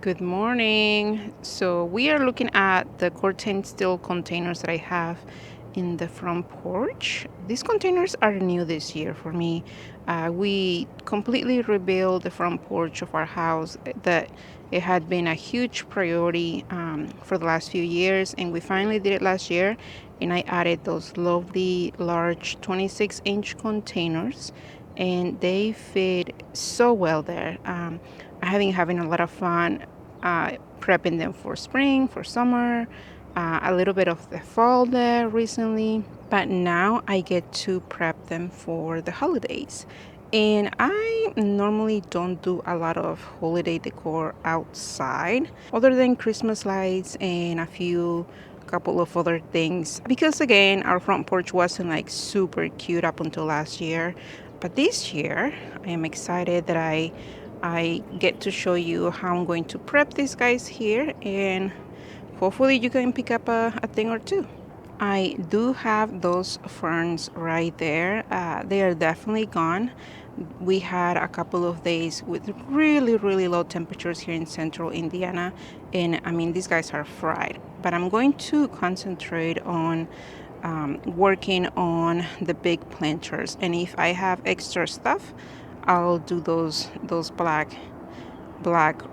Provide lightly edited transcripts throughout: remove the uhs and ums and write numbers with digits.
Good morning. So we are looking at the curtain steel containers that I have in the front porch. These containers are new this year for me. We completely rebuilt the front porch of our house. That it had been a huge priority for the last few years, and we finally did it last year. And I added those lovely large 26-inch containers, and they fit so well there. I have been having a lot of fun prepping them for spring, for summer, a little bit of the fall there recently. But now I get to prep them for the holidays. And I normally don't do a lot of holiday decor outside other than Christmas lights and couple of other things, because again our front porch wasn't like super cute up until last year. But this year I am excited that I get to show you how I'm going to prep these guys here, and hopefully you can pick up a thing or two. I do have those ferns right there. They are definitely gone. We had a couple of days with really, really low temperatures here in central Indiana, and I mean, these guys are fried. But I'm going to concentrate on working on the big planters, and if I have extra stuff, I'll do those black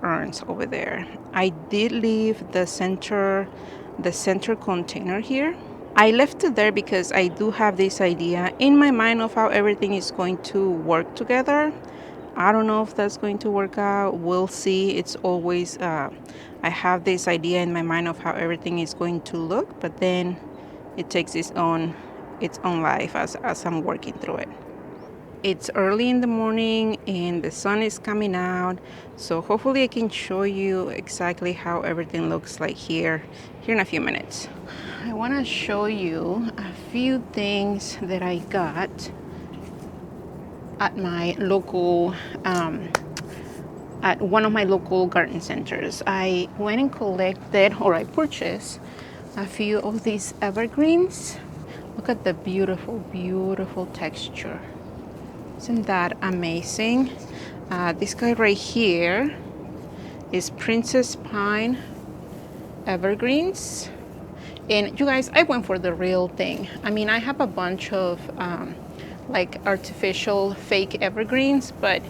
urns over there. I did leave the center container here. I left it there because I do have this idea in my mind of how everything is going to work together. I don't know if that's going to work out. We'll see. It's always I have this idea in my mind of how everything is going to look, but then it takes its own life as I'm working through it. It's early in the morning and the sun is coming out, so hopefully I can show you exactly how everything looks like here in a few minutes. I want to show you a few things that I got at my local at one of my local garden centers. I went and collected, or I purchased, a few of these evergreens. Look at the beautiful, beautiful texture. Isn't that amazing? This guy right here is Princess Pine evergreens. And you guys, I went for the real thing. I mean, I have a bunch of like artificial fake evergreens, but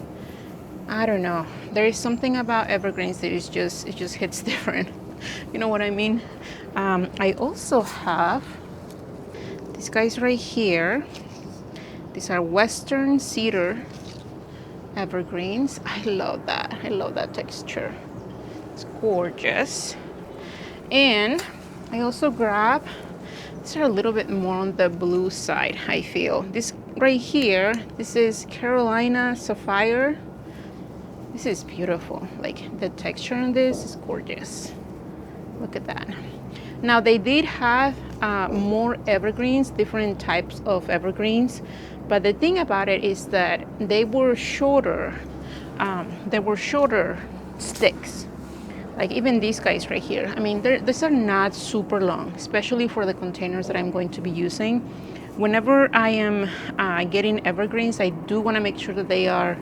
I don't know. There is something about evergreens that it just hits different. You know what I mean? I also have these guys right here. These are Western cedar evergreens. I love that. I love that texture. It's gorgeous. And I also grab, these are a little bit more on the blue side, I feel. This right here, this is Carolina Sapphire. This is beautiful. Like, the texture on this is gorgeous. Look at that. Now, they did have more evergreens, different types of evergreens, but the thing about it is that they were shorter. They were shorter sticks. Like even these guys right here. I mean, these are not super long, especially for the containers that I'm going to be using. Whenever I am getting evergreens, I do want to make sure that they are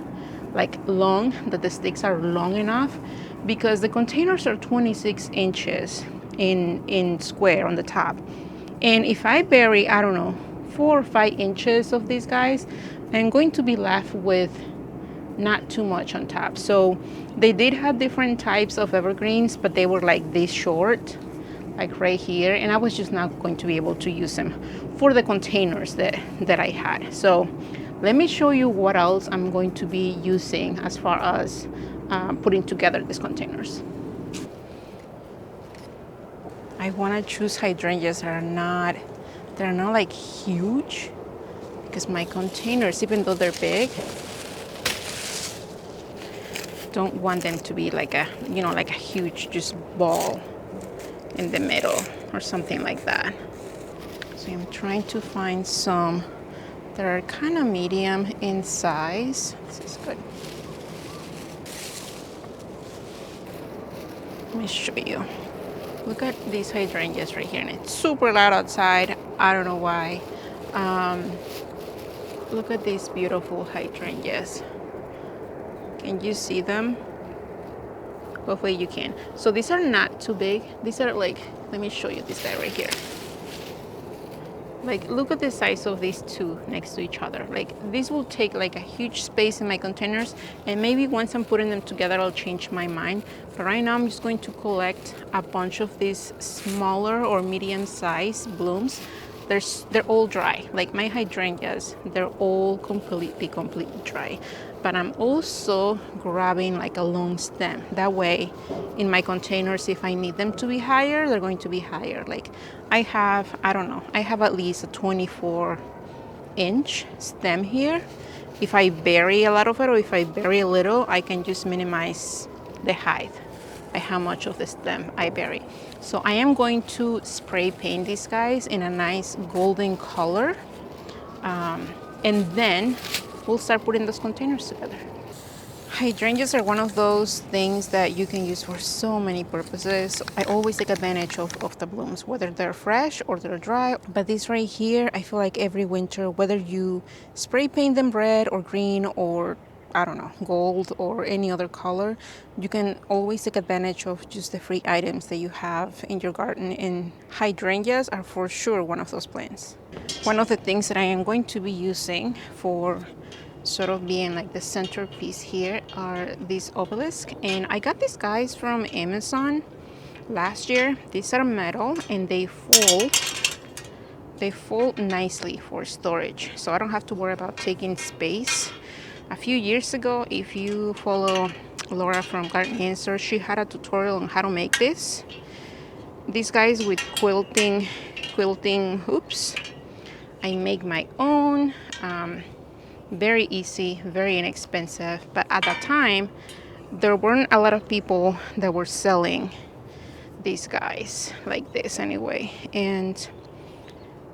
like long, that the sticks are long enough, because the containers are 26 inches in square on the top. And if I bury, I don't know, 4 or 5 inches of these guys, I'm going to be left with not too much on top. So they did have different types of evergreens, but they were like this short, like right here, and I was just not going to be able to use them for the containers that I had. So let me show you what else I'm going to be using as far as putting together these containers. I want to choose hydrangeas that they're not like huge, because my containers, even though they're big, don't want them to be like like a huge just ball in the middle or something like that. So I'm trying to find some that are kind of medium in size. This is good. Let me show you. Look at these hydrangeas right here, and it's super loud outside. I don't know why. Look at these beautiful hydrangeas. Can you see them? Hopefully you can. So these are not too big. These are like, let me show you this guy right here. Like, look at the size of these two next to each other. Like, this will take like a huge space in my containers, and maybe once I'm putting them together, I'll change my mind. But right now, I'm just going to collect a bunch of these smaller or medium-sized blooms. They're all dry. Like my hydrangeas, they're all completely dry. But I'm also grabbing like a long stem. That way, in my containers, if I need them to be higher, they're going to be higher. Like I have, I don't know, I have at least a 24-inch stem here. If I bury a lot of it or if I bury a little, I can just minimize the height by how much of the stem I bury. So I am going to spray paint these guys in a nice golden color, and then we'll start putting those containers together. Hydrangeas are one of those things that you can use for so many purposes. I always take advantage of the blooms, whether they're fresh or they're dry. But this right here, I feel like every winter, whether you spray paint them red or green or I don't know, gold or any other color, you can always take advantage of just the free items that you have in your garden, and hydrangeas are for sure one of those plants. One of the things that I am going to be using for sort of being like the centerpiece here are these obelisks, and I got these guys from Amazon last year. These are metal and they fold nicely for storage, so I don't have to worry about taking space. A few years ago, if you follow Laura from Garden Answer, she had a tutorial on how to make this. These guys with quilting hoops. I make my own. Very easy, very inexpensive. But at that time, there weren't a lot of people that were selling these guys like this anyway. And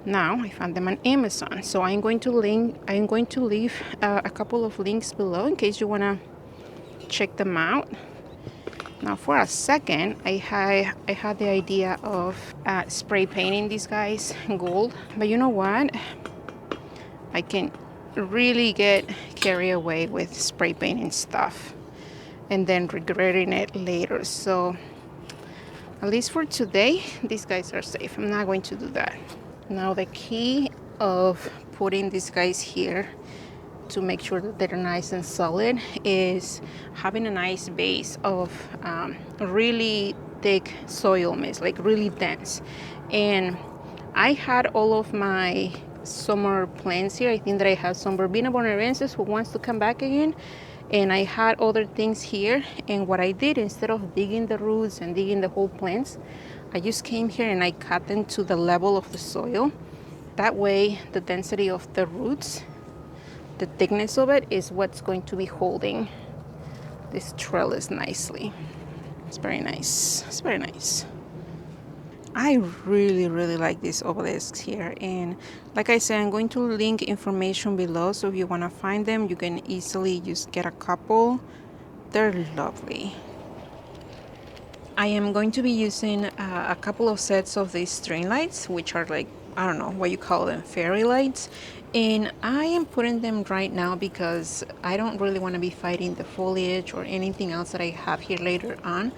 now I found them on Amazon. So I'm going to leave a couple of links below in case you want to check them out. Now for a second, I had the idea of spray painting these guys gold. But you know what? I can really get carried away with spray painting stuff and then regretting it later. So at least for today, these guys are safe. I'm not going to do that. Now the key of putting these guys here to make sure that they're nice and solid is having a nice base of really thick soil mix, like really dense. And I had all of my summer plants here. I think that I have some Verbena bonaerensis who wants to come back again, and I had other things here. And what I did, instead of digging the roots and digging the whole plants, I just came here and I cut them to the level of the soil. That way the density of the roots, the thickness of it, is what's going to be holding this trellis nicely. It's very nice. It's very nice. I really like these obelisks here, and like I said, I'm going to link information below, so if you want to find them, you can easily just get a couple. They're lovely. I am going to be using a couple of sets of these string lights, which are like, I don't know what you call them, fairy lights. And I am putting them right now because I don't really want to be fighting the foliage or anything else that I have here later on.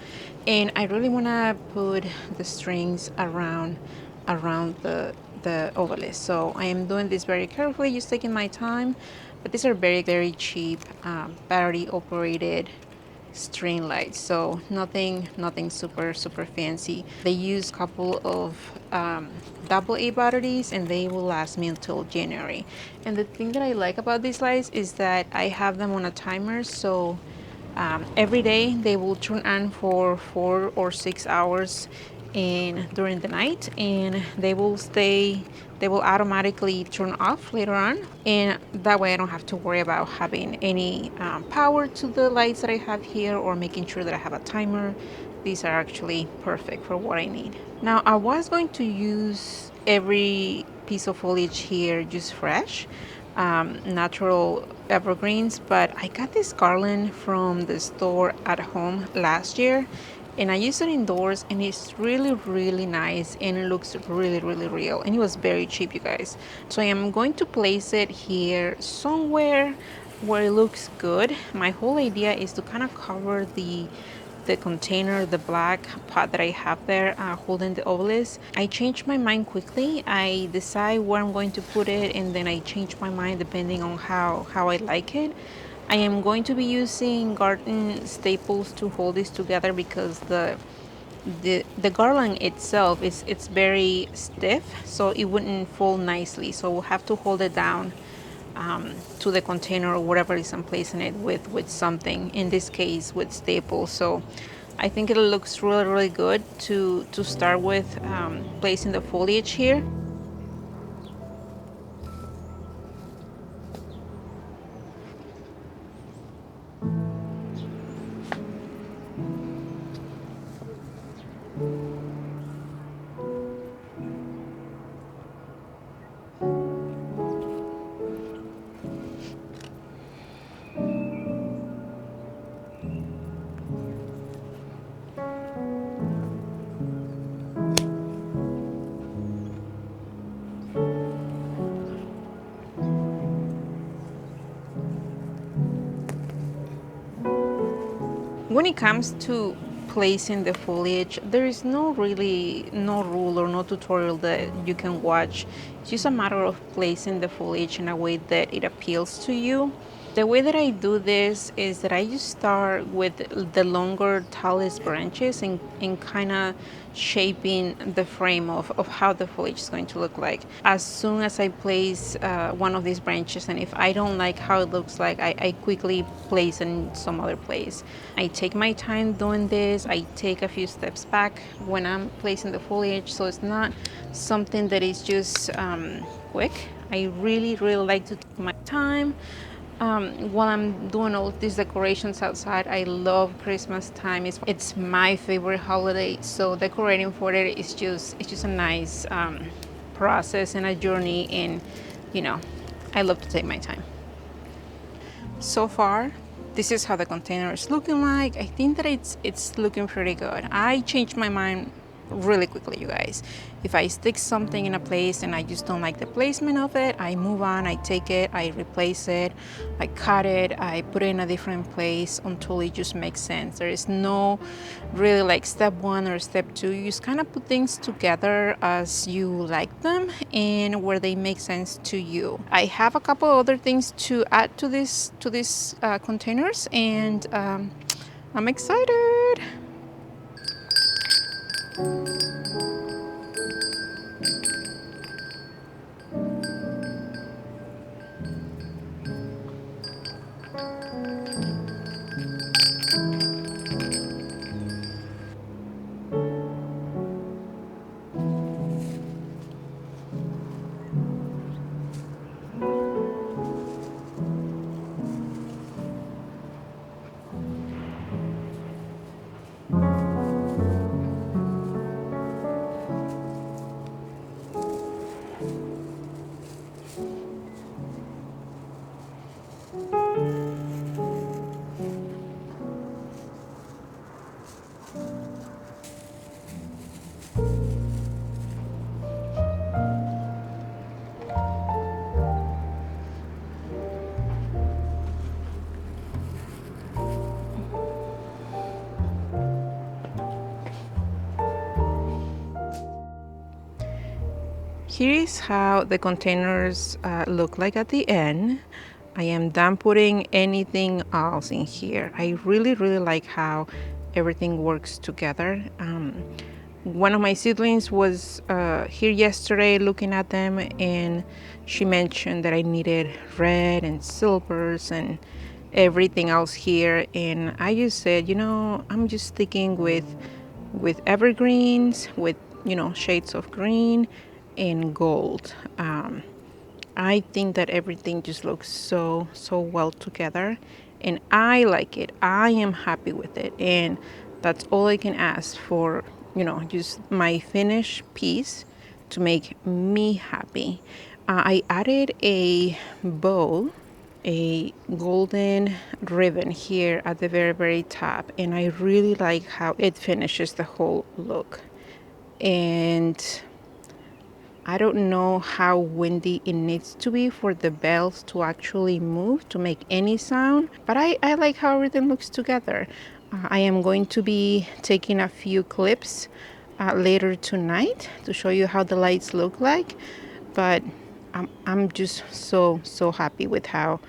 And I really want to put the strings around the obelisk. So I am doing this very carefully, just taking my time. But these are very cheap, battery operated string lights, so nothing super fancy. They use a couple of AA batteries, and they will last me until January. And the thing that I like about these lights is that I have them on a timer, so every day they will turn on for 4 or 6 hours during the night, and they will automatically turn off later on, and that way I don't have to worry about having any power to the lights that I have here or making sure that I have a timer. These are actually perfect for what I need. Now I was going to use every piece of foliage here just fresh, natural evergreens, but I got this garland from the store at home last year, and I used it indoors, and it's really nice, and it looks really real, and it was very cheap, you guys. So I am going to place it here somewhere where it looks good. My whole idea is to kind of cover the the container, the black pot that I have there holding the obelisk. I change my mind quickly. I decide where I'm going to put it, and then I change my mind depending on how I like it. I am going to be using garden staples to hold this together because the garland itself is it's very stiff, so it wouldn't fold nicely. So we'll have to hold it down to the container or whatever is I'm placing it with something. In this case, with staples. So I think it looks really good to start with placing the foliage here. When it comes to placing the foliage, there is no rule or no tutorial that you can watch. It's just a matter of placing the foliage in a way that it appeals to you. The way that I do this is that I just start with the longer, tallest branches and kind of shaping the frame of how the foliage is going to look like. As soon as I place one of these branches, and if I don't like how it looks like, I quickly place in some other place. I take my time doing this. I take a few steps back when I'm placing the foliage, so it's not something that is just quick. I really like to take my time while I'm doing all these decorations outside. I love Christmas time. It's my favorite holiday, so decorating for it is just a nice process and a journey, and you know, I love to take my time. So far, this is how the container is looking like. I think that it's looking pretty good. I changed my mind really quickly, you guys. If I stick something in a place and I just don't like the placement of it, I move on, I take it, I replace it, I cut it, I put it in a different place until it just makes sense. There is no really like step one or step two. You just kind of put things together as you like them and where they make sense to you. I have a couple other things to add to these containers, and I'm excited. Here is how the containers look like at the end. I am done putting anything else in here. I really like how everything works together. One of my siblings was here yesterday looking at them, and she mentioned that I needed red and silvers and everything else here, and I just said, I'm just sticking with evergreens, with shades of green and gold. I think that everything just looks so well together, and I like it. I am happy with it, and that's all I can ask for. Just my finished piece to make me happy. I added a bow, a golden ribbon here at the very top, and I really like how it finishes the whole look. And I don't know how windy it needs to be for the bells to actually move to make any sound, but I like how everything looks together. I am going to be taking a few clips later tonight to show you how the lights look like, but I'm just so happy with how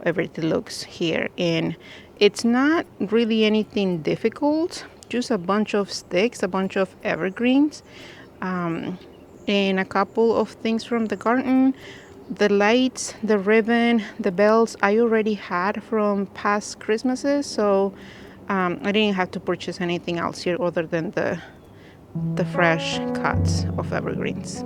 everything looks here. And it's not really anything difficult, just a bunch of sticks, a bunch of evergreens, and a couple of things from the garden. The lights, the ribbon, the bells I already had from past Christmases, so I didn't have to purchase anything else here other than the fresh cuts of evergreens.